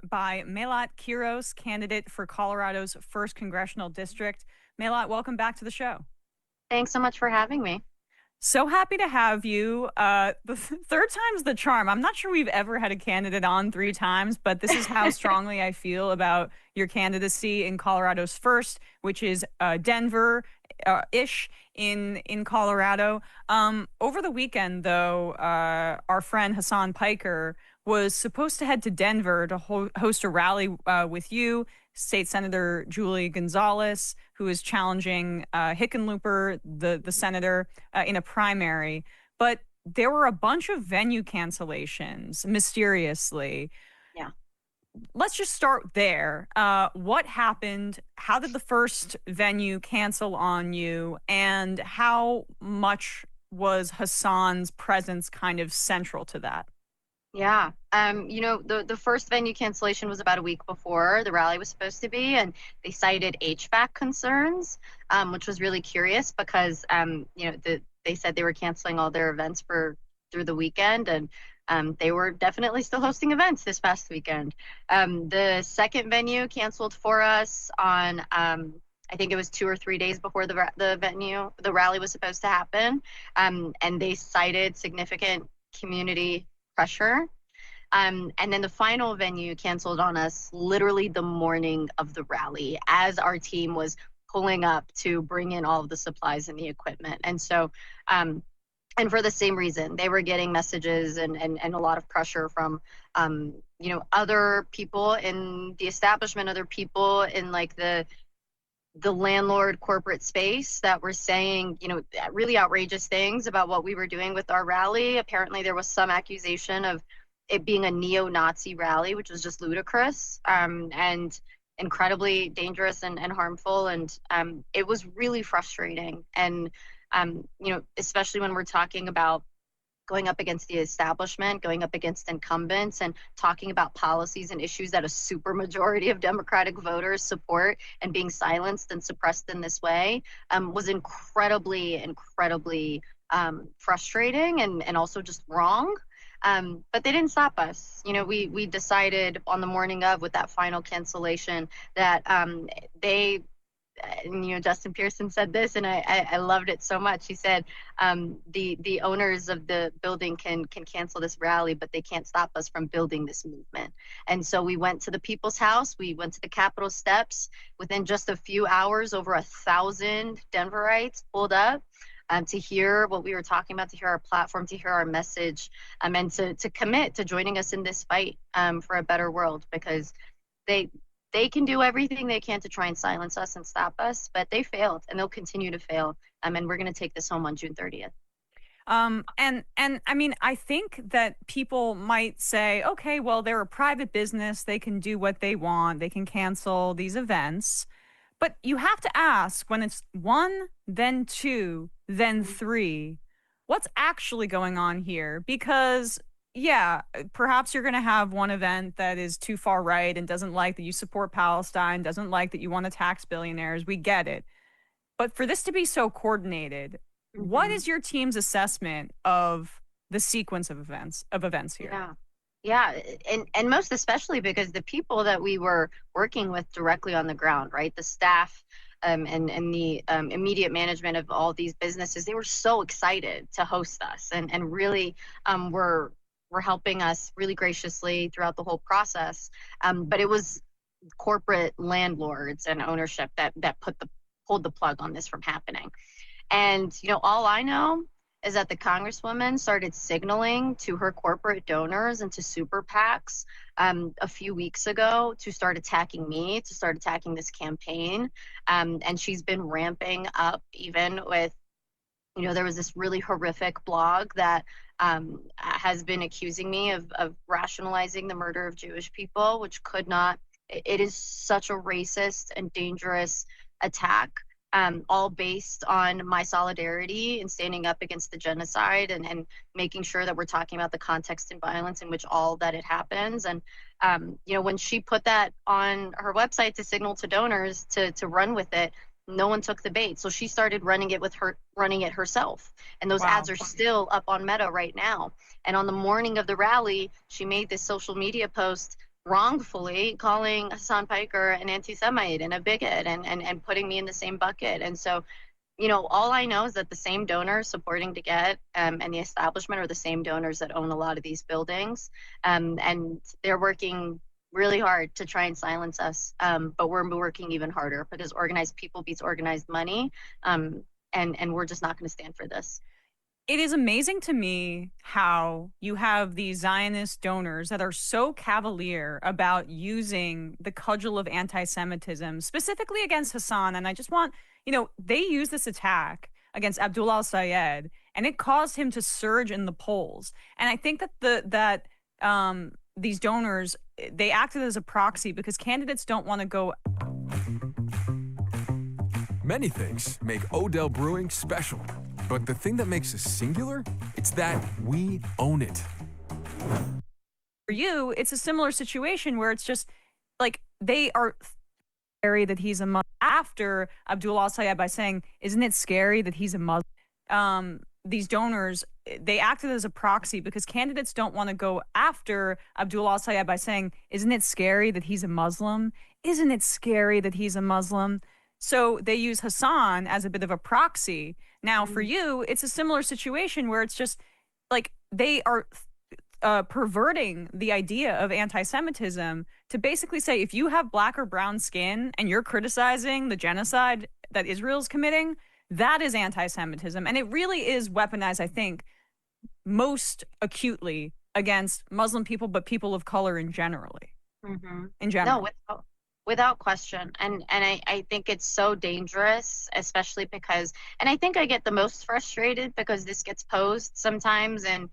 by Melat Kiros, candidate for Colorado's 1st Congressional District. Melat, welcome back to the show. Thanks so much for having me. So happy to have you. The third time's the charm. I'm not sure we've ever had a candidate on 3 times, but this is how strongly I feel about your candidacy in Colorado's 1st, which is Denver-ish in Colorado. Over the weekend, though, our friend Hassan Piker was supposed to head to Denver to host a rally with you, State Senator Julie Gonzalez, who is challenging Hickenlooper, the senator, in a primary. But there were a bunch of venue cancellations, mysteriously. Yeah. Let's just start there. What happened? How did the first venue cancel on you? And how much was Hassan's presence kind of central to that? Yeah. The first venue cancellation was about a week before the rally was supposed to be, and they cited HVAC concerns, which was really curious because, they said they were canceling all their events through the weekend, and they were definitely still hosting events this past weekend. The second venue canceled for us on, I think it was 2 or 3 days before the rally was supposed to happen, and they cited significant community pressure. And then the final venue canceled on us literally the morning of the rally as our team was pulling up to bring in all of the supplies and the equipment. And so, and for the same reason, they were getting messages and a lot of pressure from, other people in the establishment, other people in like the landlord corporate space that were saying, really outrageous things about what we were doing with our rally. Apparently there was some accusation of it being a neo-Nazi rally, which was just ludicrous, and incredibly dangerous and harmful. And it was really frustrating. And, especially when we're talking about going up against the establishment, going up against incumbents, and talking about policies and issues that a super majority of Democratic voters support, and being silenced and suppressed in this way was incredibly frustrating and also just wrong. But they didn't stop us. We decided on the morning of, with that final cancellation, that Justin Pearson said this, and I loved it so much. He said, the owners of the building can cancel this rally, but they can't stop us from building this movement. And so we went to the People's House. We went to the Capitol steps. Within just a few hours, over 1,000 Denverites pulled up to hear what we were talking about, to hear our platform, to hear our message, and to commit to joining us in this fight for a better world, because they can do everything they can to try and silence us and stop us, but they failed, and they'll continue to fail. And we're going to take this home on June 30th. And I mean, I think that people might say, okay, well, they're a private business. They can do what they want. They can cancel these events. But you have to ask, when it's 1, then 2, then 3, what's actually going on here? Because yeah, perhaps you're going to have one event that is too far right and doesn't like that you support Palestine, doesn't like that you want to tax billionaires. We get it. But for this to be so coordinated, what is your team's assessment of the sequence of events here? Yeah. And most especially because the people that we were working with directly on the ground, right? The staff and the immediate management of all these businesses, they were so excited to host us and really were helping us really graciously throughout the whole process. But it was corporate landlords and ownership that pulled the plug on this from happening. And, all I know is that the Congresswoman started signaling to her corporate donors and to SUPERPACKS a few weeks ago to start attacking me, to start attacking this campaign. And she's been ramping up, even with, there was this really horrific blog that has been accusing me of rationalizing the murder of Jewish people, which could not. It is such a racist and dangerous attack, all based on my solidarity in standing up against the genocide and making sure that we're talking about the context and violence in which all that it happens. And, when she put that on her website to signal to donors to run with it, no one took the bait. So she started running it herself. And those ads are still up on Meta right now. And on the morning of the rally, she made this social media post wrongfully calling Hassan Piker an anti-Semite and a bigot and putting me in the same bucket. And so, all I know is that the same donors supporting DeGette and the establishment are the same donors that own a lot of these buildings. And they're working really hard to try and silence us. But we're working even harder because organized people beats organized money. And we're just not going to stand for this. It is amazing to me how you have these Zionist donors that are so cavalier about using the cudgel of anti-Semitism, specifically against Hassan. And I just want, they use this attack against Abdullah al-Sayed, and it caused him to surge in the polls. And I think that these donors, they acted as a proxy because candidates don't want to go. Many things make Odell Brewing special. But the thing that makes us singular, it's that we own it. For you, it's a similar situation where it's just like they are scary that he's a Muslim after Abdullah al-Sayed by saying, isn't it scary that he's a Muslim? These donors, they acted as a proxy because candidates don't want to go after Abdullah al-Sayed by saying, isn't it scary that he's a Muslim? Isn't it scary that he's a Muslim? So they use Hassan as a bit of a proxy. Now, for you, it's a similar situation where it's just like they are perverting the idea of anti-Semitism to basically say if you have black or brown skin and you're criticizing the genocide that Israel's committing, that is anti-Semitism. And it really is weaponized, I think, most acutely against Muslim people, but people of color in general. In general. No, without question. And I think it's so dangerous, especially because, and I think I get the most frustrated because this gets posed sometimes in,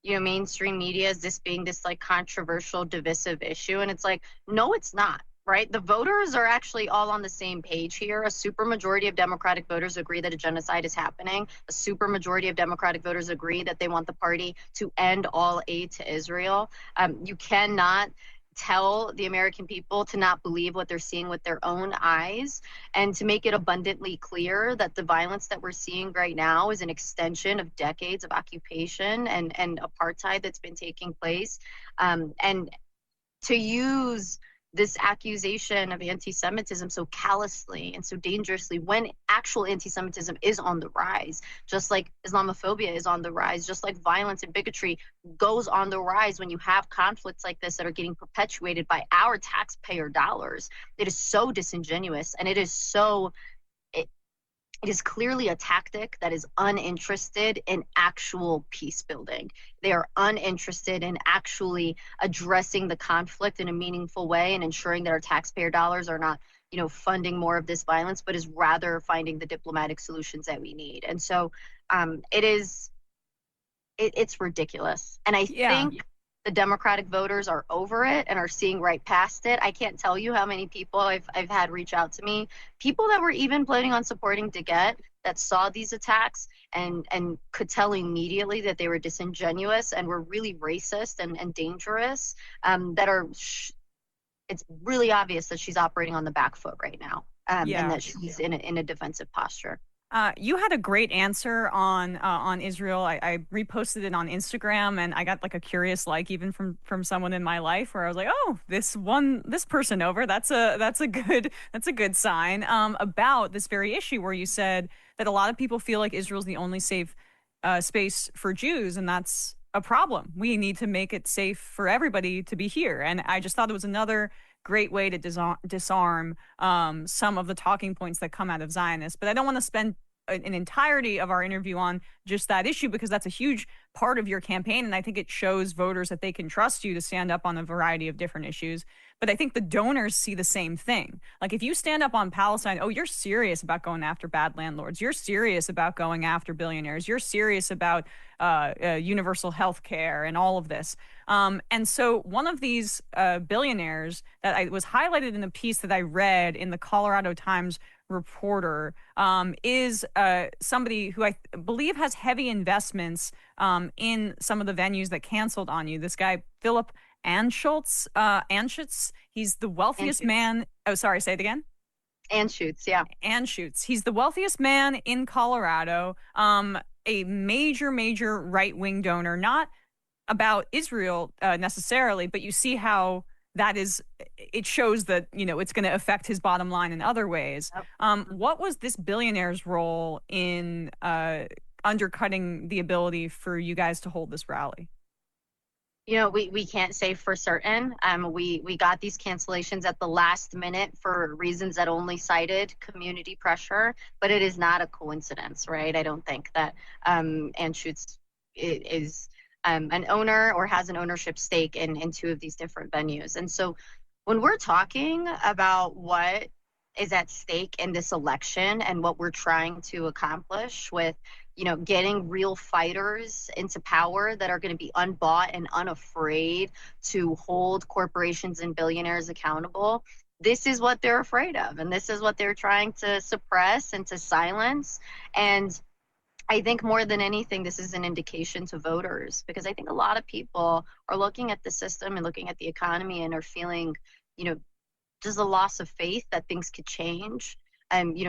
mainstream media as this being this like controversial, divisive issue. And it's like, no, it's not, right? The voters are actually all on the same page here. A supermajority of Democratic voters agree that a genocide is happening. A supermajority of Democratic voters agree that they want the party to end all aid to Israel. You cannot tell the American people to not believe what they're seeing with their own eyes, and to make it abundantly clear that the violence that we're seeing right now is an extension of decades of occupation and apartheid that's been taking place. And to use this accusation of anti-Semitism so callously and so dangerously when actual anti-Semitism is on the rise, just like Islamophobia is on the rise, just like violence and bigotry goes on the rise when you have conflicts like this that are getting perpetuated by our taxpayer dollars. It is so disingenuous, and it is clearly a tactic that is uninterested in actual peace building. They are uninterested in actually addressing the conflict in a meaningful way and ensuring that our taxpayer dollars are not, funding more of this violence, but is rather finding the diplomatic solutions that we need. And so it's ridiculous. And I think the Democratic voters are over it and are seeing right past it. I can't tell you how many people I've had reach out to me, people that were even planning on supporting DeGette, that saw these attacks and could tell immediately that they were disingenuous and were really racist and dangerous, it's really obvious that she's operating on the back foot right now, and that she's in a defensive posture. You had a great answer on Israel. I reposted it on Instagram, and I got like a curious like even from someone in my life where I was like, oh, this person over. That's a good sign about this very issue where you said that a lot of people feel like Israel's the only safe space for Jews, and that's a problem. We need to make it safe for everybody to be here. And I just thought it was another great way to disarm some of the talking points that come out of Zionists. But I don't want to spend an entirety of our interview on just that issue because that's a huge part of your campaign. And I think it shows voters that they can trust you to stand up on a variety of different issues. But I think the donors see the same thing. Like if you stand up on Palestine, oh, you're serious about going after bad landlords. You're serious about going after billionaires. You're serious about universal health care and all of this. And so one of these billionaires that was highlighted in a piece that I read in the Colorado Times Reporter is somebody who I believe has heavy investments in some of the venues that canceled on you. This guy, Philip Anschutz, he's the wealthiest man. Oh, sorry, say it again. Anschutz, yeah. Anschutz. He's the wealthiest man in Colorado, a major right-wing donor, not about Israel necessarily, but you see how it shows that, it's going to affect his bottom line in other ways. What was this billionaire's role in undercutting the ability for you guys to hold this rally? We can't say for certain. We got these cancellations at the last minute for reasons that only cited community pressure, but it is not a coincidence, right? I don't think that Anschutz is an owner or has an ownership stake in two of these different venues. And so when we're talking about what is at stake in this election and what we're trying to accomplish with getting real fighters into power that are going to be unbought and unafraid to hold corporations and billionaires accountable, this is what they're afraid of. And this is what they're trying to suppress and to silence. And I think more than anything, this is an indication to voters, because I think a lot of people are looking at the system and looking at the economy and are feeling, just a loss of faith that things could change.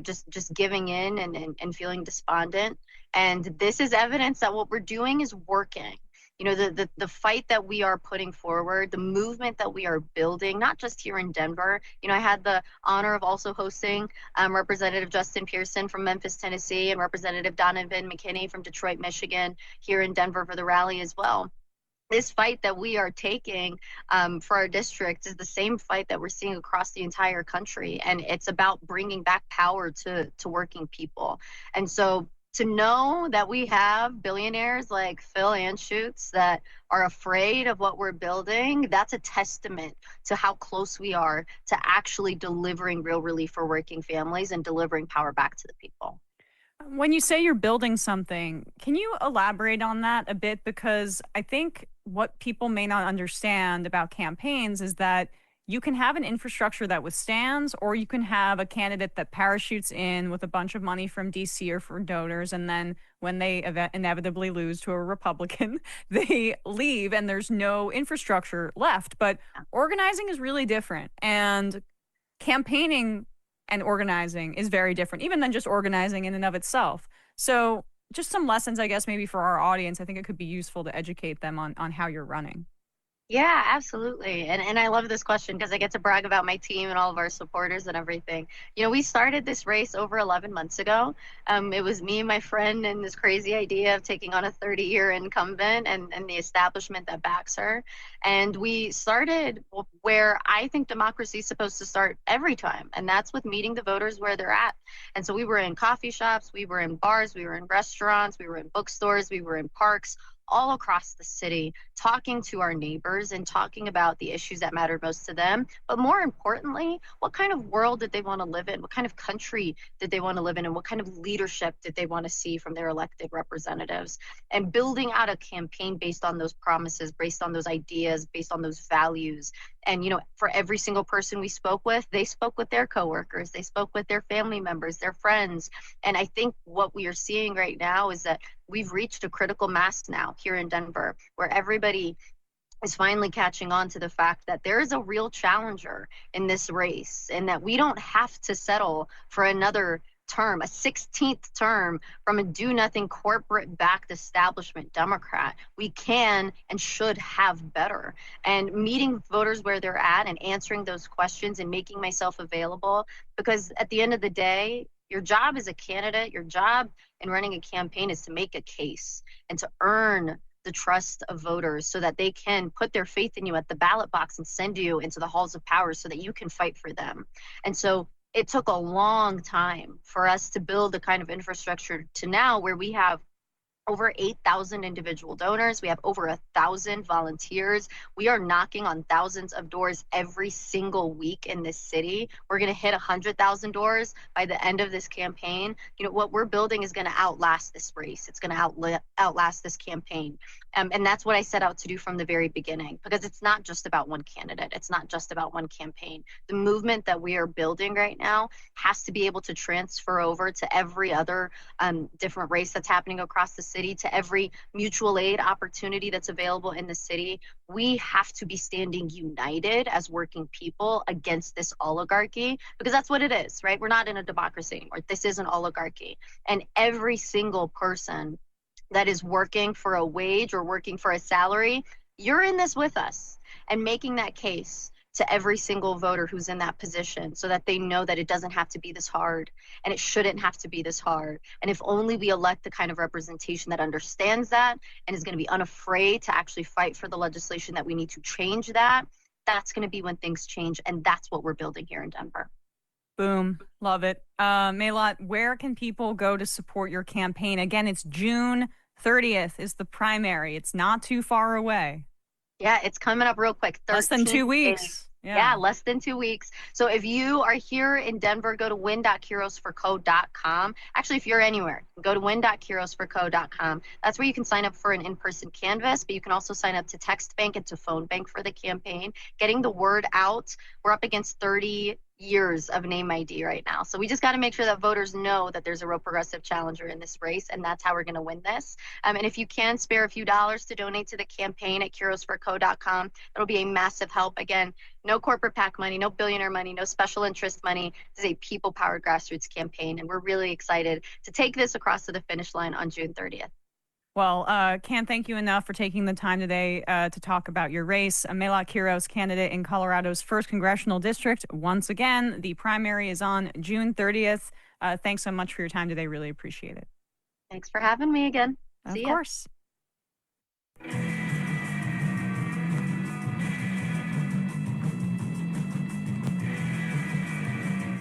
Just giving in and feeling despondent. And this is evidence that what we're doing is working. The fight that we are putting forward, the movement that we are building, not just here in Denver. I had the honor of also hosting Representative Justin Pearson from Memphis, Tennessee, and Representative Donovan McKinney from Detroit, Michigan, here in Denver for the rally as well. This fight that we are taking for our district is the same fight that we're seeing across the entire country. And it's about bringing back power to working people. And so to know that we have billionaires like Phil Anschutz that are afraid of what we're building, that's a testament to how close we are to actually delivering real relief for working families and delivering power back to the people. When you say you're building something, can you elaborate on that a bit? Because I think what people may not understand about campaigns is that you can have an infrastructure that withstands, or you can have a candidate that parachutes in with a bunch of money from DC or from donors, and then when they inevitably lose to a Republican, they leave and there's no infrastructure left. But organizing is really different, and campaigning and organizing is very different, even than just organizing in and of itself. So just some lessons, I guess, maybe for our audience. I think it could be useful to educate them on how you're running. Yeah, absolutely. And I love this question because I get to brag about my team and all of our supporters and everything. We started this race over 11 months ago. It was me, my friend, and this crazy idea of taking on a 30-year incumbent and the establishment that backs her. And we started where I think democracy is supposed to start every time, and that's with meeting the voters where they're at. And so we were in coffee shops, we were in bars, we were in restaurants, we were in bookstores, we were in parks, all across the city, talking to our neighbors and talking about the issues that mattered most to them. But more importantly, what kind of world did they want to live in? What kind of country did they want to live in? And what kind of leadership did they want to see from their elected representatives? And building out a campaign based on those promises, based on those ideas, based on those values. And, for every single person we spoke with, they spoke with their coworkers, they spoke with their family members, their friends. And I think what we are seeing right now is that we've reached a critical mass now here in Denver, where everybody is finally catching on to the fact that there is a real challenger in this race, and that we don't have to settle for another term, a 16th term from a do-nothing corporate-backed establishment Democrat. We can and should have better. And meeting voters where they're at and answering those questions and making myself available, because at the end of the day, your job as a candidate, your job in running a campaign is to make a case and to earn the trust of voters so that they can put their faith in you at the ballot box and send you into the halls of power so that you can fight for them. And so it took a long time for us to build the kind of infrastructure to now where we have over 8,000 individual donors. We have over 1,000 volunteers. We are knocking on thousands of doors every single week in this city. We're going to hit 100,000 doors by the end of this campaign. What we're building is going to outlast this race. It's going to outlast this campaign. And that's what I set out to do from the very beginning, because it's not just about one candidate. It's not just about one campaign. The movement that we are building right now has to be able to transfer over to every other different race that's happening across the city, to every mutual aid opportunity that's available in the city. We have to be standing united as working people against this oligarchy, because that's what it is, right? We're not in a democracy anymore. This is an oligarchy. And every single person that is working for a wage or working for a salary, you're in this with us and making that case. to every single voter who's in that position so that they know that it doesn't have to be this hard and it shouldn't have to be this hard. And if only we elect the kind of representation that understands that and is going to be unafraid to actually fight for the legislation that we need to change that, that's going to be when things change. And that's what we're building here in Denver. Boom. Love it. Melat, where can people go to support your campaign? Again, it's June 30th is the primary. It's not too far away. Yeah, it's coming up real quick. Less than 2 weeks. Days. Yeah, less than 2 weeks. So if you are here in Denver, go to win.kirosforco.com. Actually, if you're anywhere, go to win.kirosforco.com. That's where you can sign up for an in-person canvass, but you can also sign up to text bank and to phone bank for the campaign. Getting the word out. We're up against 30 years of name ID right now. So we just got to make sure that voters know that there's a real progressive challenger in this race, and that's how we're going to win this. And if you can spare a few dollars to donate to the campaign at kirosforco.com, that'll be a massive help. Again, no corporate PAC money, no billionaire money, no special interest money. This is a people-powered grassroots campaign, and we're really excited to take this across to the finish line on June 30th. Well, can't thank you enough for taking the time today to talk about your race. Melat Kiros, candidate in Colorado's 1st Congressional District. Once again, the primary is on June 30th. Thanks so much for your time today. Really appreciate it. Thanks for having me again. Of See ya. course.